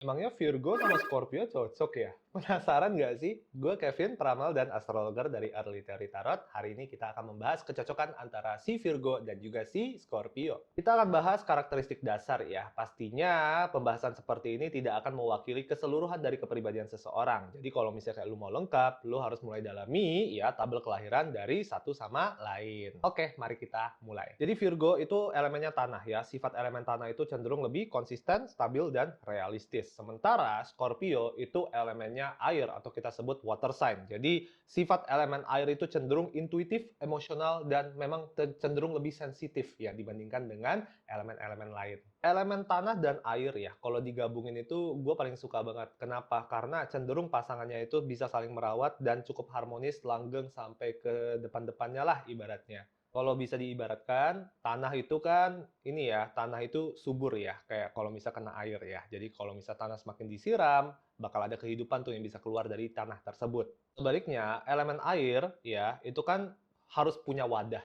Emangnya Virgo sama Scorpio cocok ya? Penasaran nggak sih? Gue Kevin, peramal dan astrologer dari Early Theory Tarot. Hari ini kita akan membahas kecocokan antara si Virgo dan juga si Scorpio. Kita akan bahas karakteristik dasar ya. Pastinya pembahasan seperti ini tidak akan mewakili keseluruhan dari kepribadian seseorang. Jadi kalau misalnya kayak lu mau lengkap, lu harus mulai dalami ya tabel kelahiran dari satu sama lain. Oke, mari kita mulai. Jadi Virgo itu elemennya tanah ya. Sifat elemen tanah itu cenderung lebih konsisten, stabil, dan realistis. Sementara Scorpio itu elemennya air atau kita sebut water sign. Jadi sifat elemen air itu cenderung intuitif, emosional, dan memang cenderung lebih sensitif ya dibandingkan dengan elemen-elemen lain. Elemen tanah dan air ya, kalau digabungin itu gue paling suka banget. Kenapa? Karena cenderung pasangannya itu bisa saling merawat dan cukup harmonis, langgeng sampai ke depan-depannya lah ibaratnya. Kalau bisa diibaratkan, tanah itu kan ini ya, tanah itu subur ya, kayak kalau misal kena air ya. Jadi kalau misal tanah semakin disiram, bakal ada kehidupan tuh yang bisa keluar dari tanah tersebut. Sebaliknya, elemen air ya, itu kan harus punya wadah.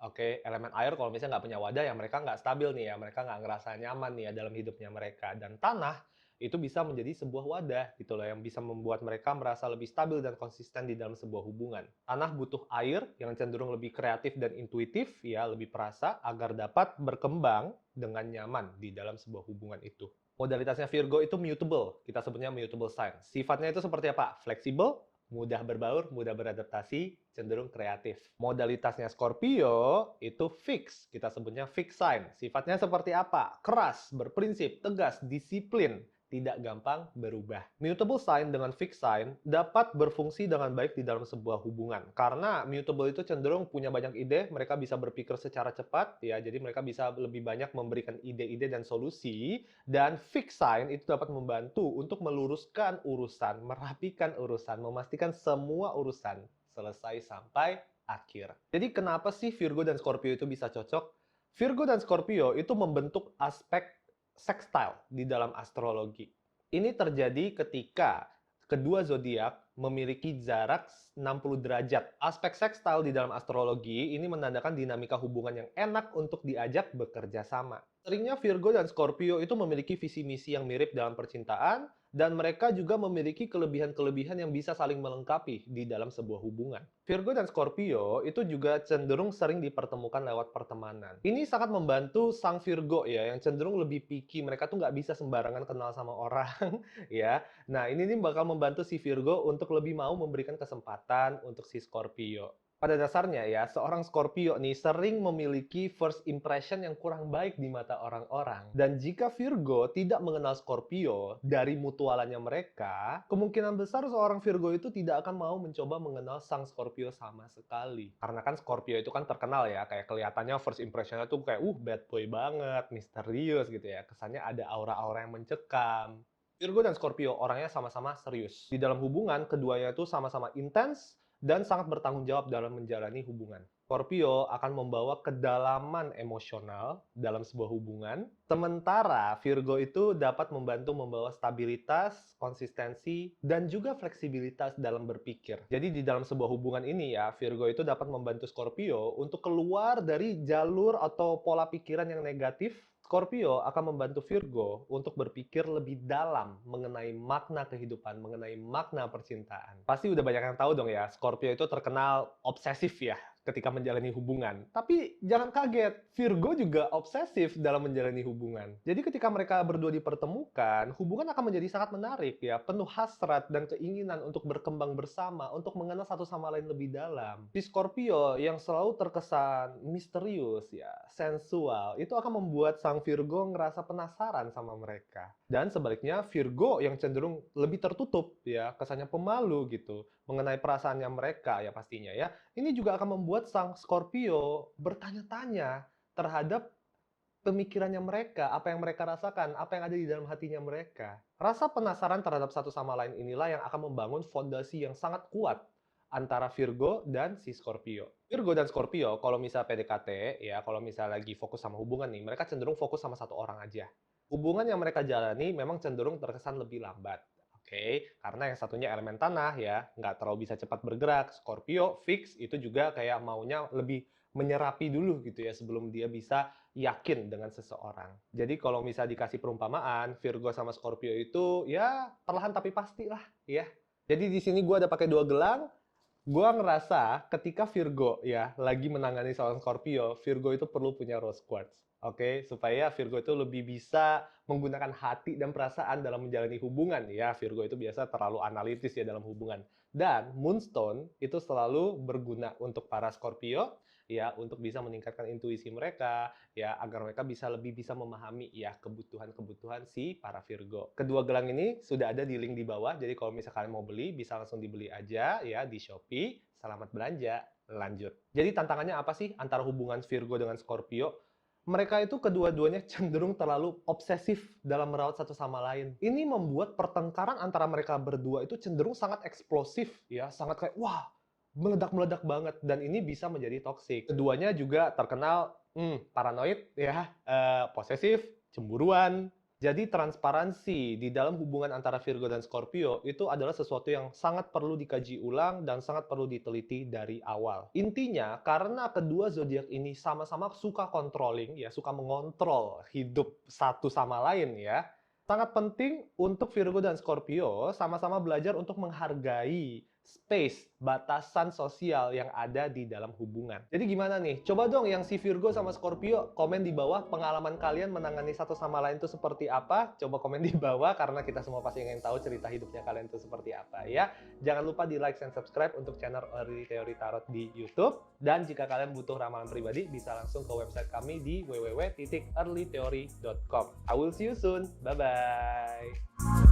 Oke, elemen air kalau misalnya nggak punya wadah ya mereka nggak stabil nih ya, mereka nggak ngerasa nyaman nih ya dalam hidupnya mereka. Dan tanah itu bisa menjadi sebuah wadah gitu loh yang bisa membuat mereka merasa lebih stabil dan konsisten di dalam sebuah hubungan. Tanah butuh air yang cenderung lebih kreatif dan intuitif ya, lebih perasa agar dapat berkembang dengan nyaman di dalam sebuah hubungan itu. Modalitasnya Virgo itu mutable, kita sebutnya mutable sign. Sifatnya itu seperti apa? Fleksibel, mudah berbaur, mudah beradaptasi, cenderung kreatif. Modalitasnya Scorpio itu fix, kita sebutnya fix sign. Sifatnya seperti apa? Keras, berprinsip, tegas, disiplin, tidak gampang berubah. Mutable sign dengan fixed sign dapat berfungsi dengan baik di dalam sebuah hubungan. Karena mutable itu cenderung punya banyak ide, mereka bisa berpikir secara cepat, ya, jadi mereka bisa lebih banyak memberikan ide-ide dan solusi. Dan fixed sign itu dapat membantu untuk meluruskan urusan, merapikan urusan, memastikan semua urusan selesai sampai akhir. Jadi kenapa sih Virgo dan Scorpio itu bisa cocok? Virgo dan Scorpio itu membentuk aspek sextile di dalam astrologi. Ini terjadi ketika kedua zodiak memiliki jarak 60 derajat. Aspek sextile di dalam astrologi ini menandakan dinamika hubungan yang enak untuk diajak bekerja sama. Seringnya Virgo dan Scorpio itu memiliki visi misi yang mirip dalam percintaan, dan mereka juga memiliki kelebihan-kelebihan yang bisa saling melengkapi di dalam sebuah hubungan. Virgo dan Scorpio itu juga cenderung sering dipertemukan lewat pertemanan. Ini sangat membantu sang Virgo ya, yang cenderung lebih picky. Mereka tuh nggak bisa sembarangan kenal sama orang, ya. Nah, ini nih bakal membantu si Virgo untuk lebih mau memberikan kesempatan untuk si Scorpio. Pada dasarnya ya, seorang Scorpio nih sering memiliki first impression yang kurang baik di mata orang-orang. Dan jika Virgo tidak mengenal Scorpio dari mutualannya mereka, kemungkinan besar seorang Virgo itu tidak akan mau mencoba mengenal sang Scorpio sama sekali. Karena kan Scorpio itu kan terkenal ya, kayak kelihatannya first impressionnya tuh kayak bad boy banget, misterius gitu ya. Kesannya ada aura-aura yang mencekam. Virgo dan Scorpio orangnya sama-sama serius. Di dalam hubungan, keduanya itu sama-sama intens dan sangat bertanggung jawab dalam menjalani hubungan. Scorpio akan membawa kedalaman emosional dalam sebuah hubungan, sementara Virgo itu dapat membantu membawa stabilitas, konsistensi, dan juga fleksibilitas dalam berpikir. Jadi di dalam sebuah hubungan ini ya, Virgo itu dapat membantu Scorpio untuk keluar dari jalur atau pola pikiran yang negatif. Scorpio akan membantu Virgo untuk berpikir lebih dalam mengenai makna kehidupan, mengenai makna percintaan. Pasti udah banyak yang tahu dong ya, Scorpio itu terkenal obsesif ya ketika menjalani hubungan. Tapi jangan kaget, Virgo juga obsesif dalam menjalani hubungan. Jadi ketika mereka berdua dipertemukan, hubungan akan menjadi sangat menarik ya, penuh hasrat dan keinginan untuk berkembang bersama, untuk mengenal satu sama lain lebih dalam. Si Scorpio yang selalu terkesan misterius ya, sensual, itu akan membuat sang Virgo ngerasa penasaran sama mereka. Dan sebaliknya Virgo yang cenderung lebih tertutup ya, kesannya pemalu gitu mengenai perasaannya mereka ya pastinya ya. Ini juga akan membuat sang Scorpio bertanya-tanya terhadap pemikirannya mereka, apa yang mereka rasakan, apa yang ada di dalam hatinya mereka. Rasa penasaran terhadap satu sama lain inilah yang akan membangun fondasi yang sangat kuat antara Virgo dan si Scorpio. Virgo dan Scorpio, kalau misal PDKT, ya kalau misal lagi fokus sama hubungan nih, mereka cenderung fokus sama satu orang aja. Hubungan yang mereka jalani memang cenderung terkesan lebih lambat. Oke, karena yang satunya elemen tanah ya, nggak terlalu bisa cepat bergerak. Scorpio fix itu juga kayak maunya lebih menyerapi dulu gitu ya sebelum dia bisa yakin dengan seseorang. Jadi kalau misal dikasih perumpamaan, Virgo sama Scorpio itu ya perlahan tapi pasti lah ya. Jadi di sini gue ada pakai 2 gelang. Gue ngerasa ketika Virgo ya lagi menangani seorang Scorpio, Virgo itu perlu punya rose quartz. Oke, supaya Virgo itu lebih bisa menggunakan hati dan perasaan dalam menjalani hubungan ya. Virgo itu biasa terlalu analitis ya dalam hubungan. Dan Moonstone itu selalu berguna untuk para Scorpio ya untuk bisa meningkatkan intuisi mereka ya agar mereka lebih bisa memahami ya kebutuhan-kebutuhan si para Virgo. Kedua gelang ini sudah ada di link di bawah. Jadi kalau misalkan mau beli bisa langsung dibeli aja ya di Shopee. Selamat belanja. Lanjut. Jadi tantangannya apa sih antara hubungan Virgo dengan Scorpio? Mereka itu kedua-duanya cenderung terlalu obsesif dalam merawat satu sama lain. Ini membuat pertengkaran antara mereka berdua itu cenderung sangat eksplosif ya, sangat kayak wah, meledak-meledak banget dan ini bisa menjadi toksik. Keduanya juga terkenal paranoid ya, posesif, cemburuan. Jadi transparansi di dalam hubungan antara Virgo dan Scorpio itu adalah sesuatu yang sangat perlu dikaji ulang dan sangat perlu diteliti dari awal. Intinya karena kedua zodiak ini sama-sama suka controlling ya, suka mengontrol hidup satu sama lain ya. Sangat penting untuk Virgo dan Scorpio sama-sama belajar untuk menghargai space, batasan sosial yang ada di dalam hubungan. Jadi gimana nih? Coba dong yang si Virgo sama Scorpio komen di bawah pengalaman kalian menangani satu sama lain itu seperti apa? Coba komen di bawah karena kita semua pasti ingin tahu cerita hidupnya kalian itu seperti apa ya. Jangan lupa di like dan subscribe untuk channel Early Theory Tarot di YouTube. Dan jika kalian butuh ramalan pribadi bisa langsung ke website kami di www.earlytheory.com. I will see you soon. Bye-bye.